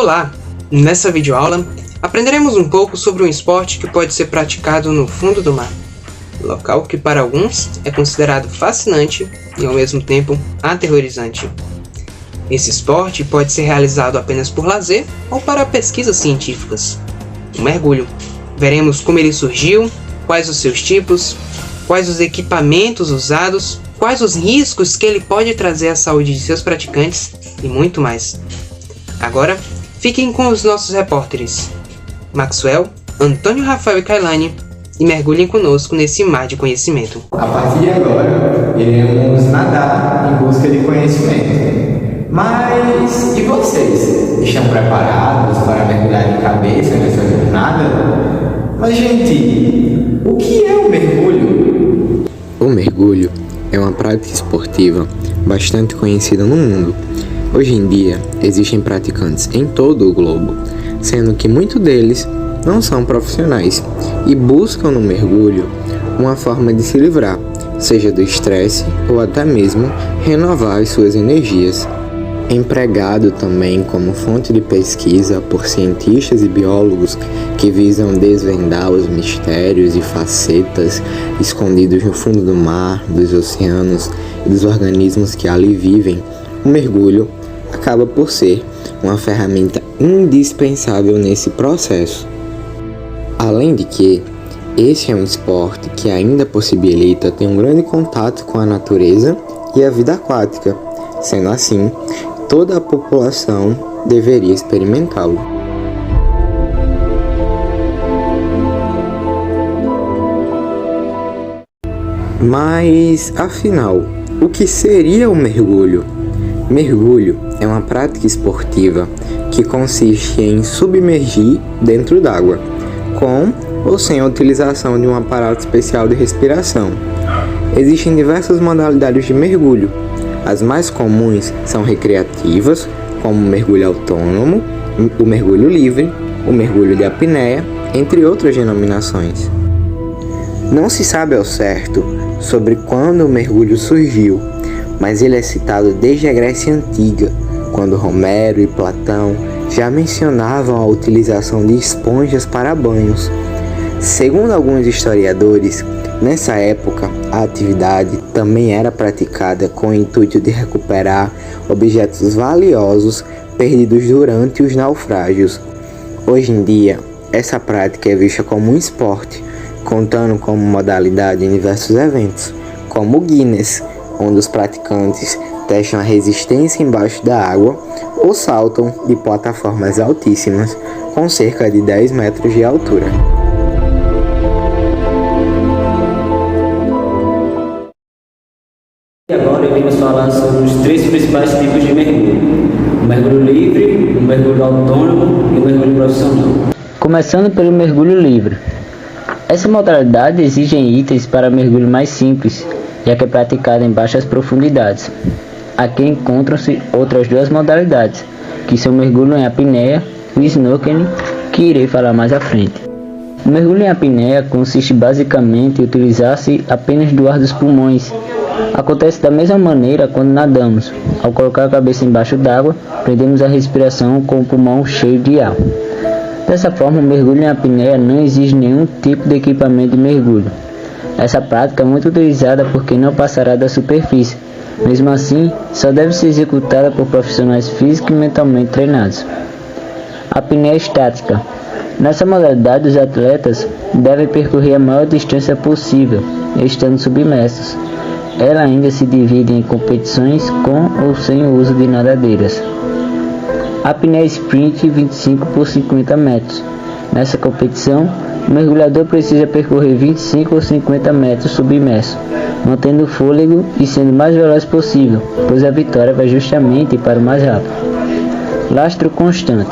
Olá! Nessa videoaula, aprenderemos um pouco sobre um esporte que pode ser praticado no fundo do mar, local que para alguns é considerado fascinante e ao mesmo tempo aterrorizante. Esse esporte pode ser realizado apenas por lazer ou para pesquisas científicas. O mergulho. Veremos como ele surgiu, quais os seus tipos, quais os equipamentos usados, quais os riscos que ele pode trazer à saúde de seus praticantes e muito mais. Agora, fiquem com os nossos repórteres Maxwell, Antônio Rafael e Kailane e mergulhem conosco nesse mar de conhecimento. A partir de agora, iremos nadar em busca de conhecimento. Mas e vocês? Estão preparados para mergulhar de cabeça nessa jornada? Mas, gente, o que é o mergulho? O mergulho é uma prática esportiva bastante conhecida no mundo. Hoje em dia, existem praticantes em todo o globo, sendo que muitos deles não são profissionais e buscam no mergulho uma forma de se livrar, seja do estresse ou até mesmo renovar as suas energias. Empregado também como fonte de pesquisa por cientistas e biólogos que visam desvendar os mistérios e facetas escondidos no fundo do mar, dos oceanos e dos organismos que ali vivem, o mergulho acaba por ser uma ferramenta indispensável nesse processo. Além de que, esse é um esporte que ainda possibilita ter um grande contato com a natureza e a vida aquática. Sendo assim, toda a população deveria experimentá-lo. Mas, afinal, o que seria o mergulho? Mergulho é uma prática esportiva que consiste em submergir dentro d'água, com ou sem a utilização de um aparato especial de respiração. Existem diversas modalidades de mergulho. As mais comuns são recreativas, como o mergulho autônomo, o mergulho livre, o mergulho de apneia, entre outras denominações. Não se sabe ao certo sobre quando o mergulho surgiu, mas ele é citado desde a Grécia Antiga, quando Homero e Platão já mencionavam a utilização de esponjas para banhos. Segundo alguns historiadores, nessa época a atividade também era praticada com o intuito de recuperar objetos valiosos perdidos durante os naufrágios. Hoje em dia, essa prática é vista como um esporte, contando como modalidade em diversos eventos, como o Guinness, onde os praticantes testam a resistência embaixo da água ou saltam de plataformas altíssimas com cerca de 10 metros de altura. E agora iremos falar sobre os três principais tipos de mergulho: o mergulho livre, o mergulho autônomo e o mergulho profissional. Começando pelo mergulho livre. Essa modalidade exige itens para mergulho mais simples, já que é praticada em baixas profundidades. Aqui encontram-se outras duas modalidades, que são o mergulho em apneia e o snorkeling, que irei falar mais à frente. O mergulho em apneia consiste basicamente em utilizar-se apenas do ar dos pulmões. Acontece da mesma maneira quando nadamos. Ao colocar a cabeça embaixo d'água, prendemos a respiração com o pulmão cheio de ar. Dessa forma, o mergulho em apneia não exige nenhum tipo de equipamento de mergulho. Essa prática é muito utilizada por quem não passará da superfície. Mesmo assim, só deve ser executada por profissionais físicos e mentalmente treinados. A apneia estática. Nessa modalidade, os atletas devem percorrer a maior distância possível, estando submersos. Ela ainda se divide em competições com ou sem o uso de nadadeiras. A apneia sprint 25 por 50 metros. Nessa competição, o mergulhador precisa percorrer 25 ou 50 metros submerso, mantendo o fôlego e sendo o mais veloz possível, pois a vitória vai justamente para o mais rápido. Lastro constante.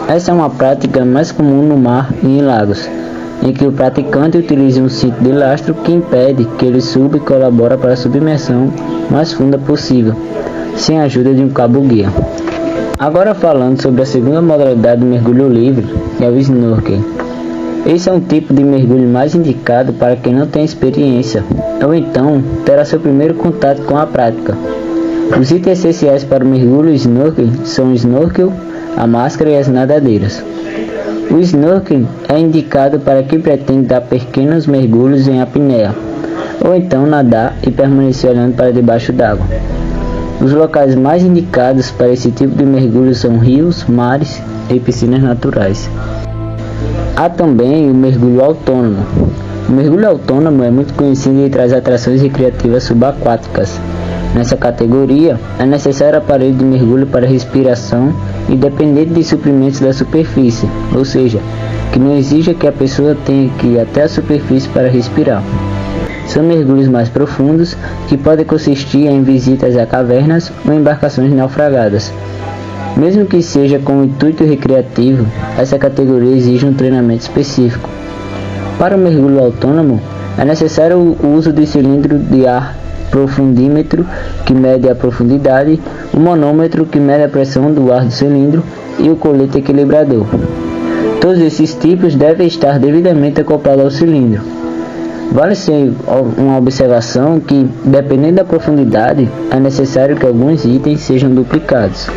Essa é uma prática mais comum no mar e em lagos, em que o praticante utiliza um cinto de lastro que impede que ele suba e colabora para a submersão mais funda possível, sem a ajuda de um cabo guia. Agora falando sobre a segunda modalidade do mergulho livre, é o snorkeling. Esse é um tipo de mergulho mais indicado para quem não tem experiência, ou então terá seu primeiro contato com a prática. Os itens essenciais para o mergulho snorkeling são o snorkel, a máscara e as nadadeiras. O snorkeling é indicado para quem pretende dar pequenos mergulhos em apneia, ou então nadar e permanecer olhando para debaixo d'água. Os locais mais indicados para esse tipo de mergulho são rios, mares e piscinas naturais. Há também o mergulho autônomo. O mergulho autônomo é muito conhecido entre as atrações recreativas subaquáticas. Nessa categoria, é necessário aparelho de mergulho para respiração e dependente de suprimentos da superfície, ou seja, que não exija que a pessoa tenha que ir até a superfície para respirar. São mergulhos mais profundos, que podem consistir em visitas a cavernas ou embarcações naufragadas. Mesmo que seja com intuito recreativo, essa categoria exige um treinamento específico. Para o mergulho autônomo, é necessário o uso de cilindro de ar profundímetro, que mede a profundidade, o manômetro, que mede a pressão do ar do cilindro, e o colete equilibrador. Todos esses tipos devem estar devidamente acoplados ao cilindro. Vale ser uma observação que, dependendo da profundidade, é necessário que alguns itens sejam duplicados.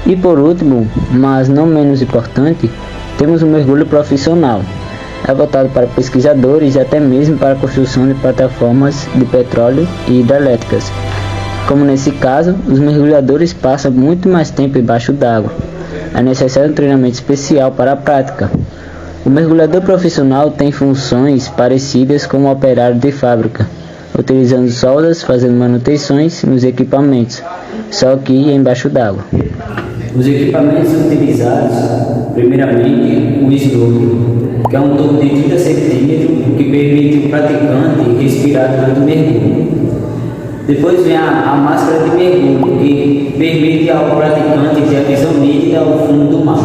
E por último, mas não menos importante, temos o mergulho profissional. É voltado para pesquisadores e até mesmo para a construção de plataformas de petróleo e hidrelétricas. Como nesse caso, os mergulhadores passam muito mais tempo embaixo d'água. É necessário um treinamento especial para a prática. O mergulhador profissional tem funções parecidas com o operário de fábrica, utilizando soldas, fazendo manutenções nos equipamentos, só que embaixo d'água. Os equipamentos utilizados, primeiramente, o snorkel, que é um tubo de 30 cm que permite o praticante respirar durante o mergulho. Depois vem a máscara de mergulho, que permite ao praticante ter a visão nítida ao fundo do mar.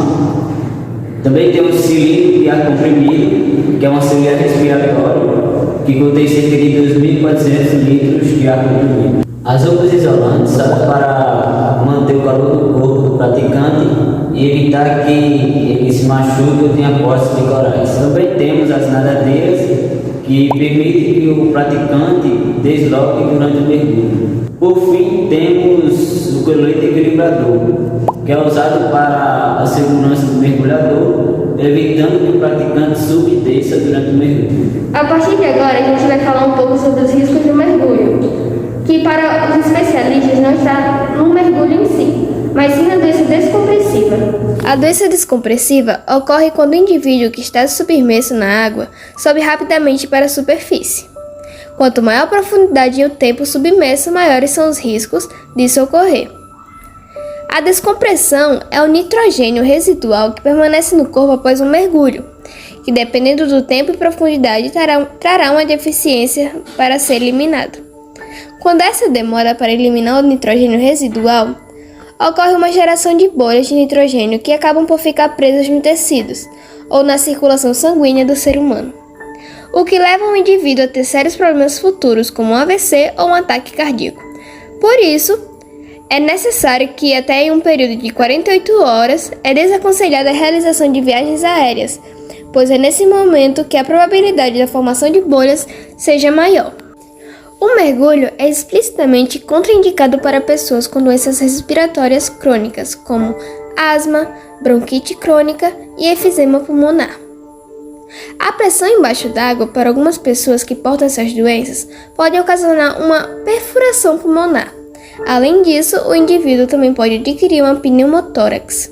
Também tem o cilindro de ar comprimido, que é um auxiliar respiratório, que contém cerca de 2.400 litros de ar comprimido. As roupas isolantes servem para manter o calor do corpo do praticante e evitar que ele se machuque ou tenha poços de corais. Também temos as nadadeiras, que permitem que o praticante desloque durante o mergulho. Por fim, temos o colete equilibrador, que é usado para a segurança do mergulhador, evitando que o praticante suba e desça durante o mergulho. A partir de agora, a gente vai falar um pouco sobre os riscos do mergulho, que para os especialistas não está no mergulho em si, mas sim na doença descompressiva. A doença descompressiva ocorre quando o indivíduo que está submerso na água sobe rapidamente para a superfície. Quanto maior a profundidade e o tempo submerso, maiores são os riscos disso ocorrer. A descompressão é o nitrogênio residual que permanece no corpo após um mergulho, que dependendo do tempo e profundidade trará uma deficiência para ser eliminado. Quando essa demora para eliminar o nitrogênio residual, ocorre uma geração de bolhas de nitrogênio que acabam por ficar presas nos tecidos ou na circulação sanguínea do ser humano, o que leva o indivíduo a ter sérios problemas futuros como um AVC ou um ataque cardíaco. Por isso, é necessário que até em um período de 48 horas é desaconselhada a realização de viagens aéreas, pois é nesse momento que a probabilidade da formação de bolhas seja maior. O mergulho é explicitamente contraindicado para pessoas com doenças respiratórias crônicas, como asma, bronquite crônica e efisema pulmonar. A pressão embaixo d'água para algumas pessoas que portam essas doenças pode ocasionar uma perfuração pulmonar. Além disso, o indivíduo também pode adquirir uma pneumotórax.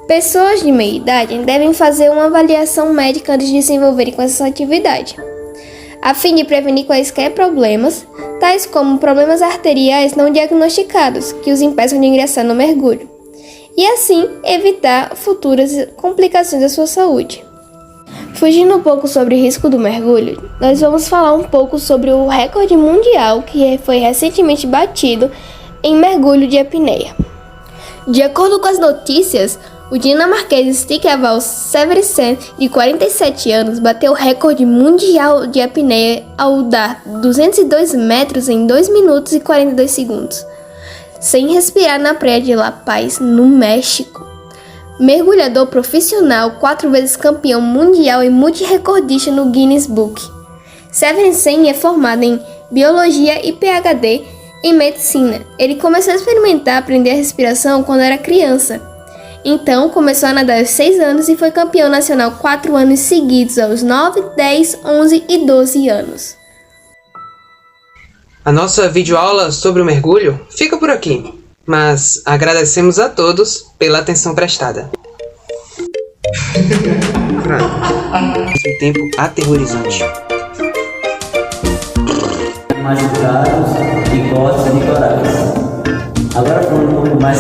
Pessoas de meia idade devem fazer uma avaliação médica antes de se envolverem com essa atividade, a fim de prevenir quaisquer problemas, tais como problemas arteriais não diagnosticados, que os impeçam de ingressar no mergulho, e assim evitar futuras complicações da sua saúde. Fugindo um pouco sobre o risco do mergulho, nós vamos falar um pouco sobre o recorde mundial que foi recentemente batido em mergulho de apneia. De acordo com as notícias, o dinamarquês Stig Aval Seversen, de 47 anos, bateu o recorde mundial de apneia ao dar 202 metros em 2 minutos e 42 segundos, sem respirar na praia de La Paz, no México. Mergulhador profissional, 4 vezes campeão mundial e multirecordista no Guinness Book. Seversen é formado em Biologia e PhD em Medicina. Ele começou a experimentar aprender a respiração quando era criança Então, começou a nadar aos 6 anos e foi campeão nacional 4 anos seguidos, aos 9, 10, 11 e 12 anos. A nossa videoaula sobre o mergulho fica por aqui, mas agradecemos a todos pela atenção prestada. Um tempo aterrorizante. Machucados e costas de corais. Agora falando um pouco mais.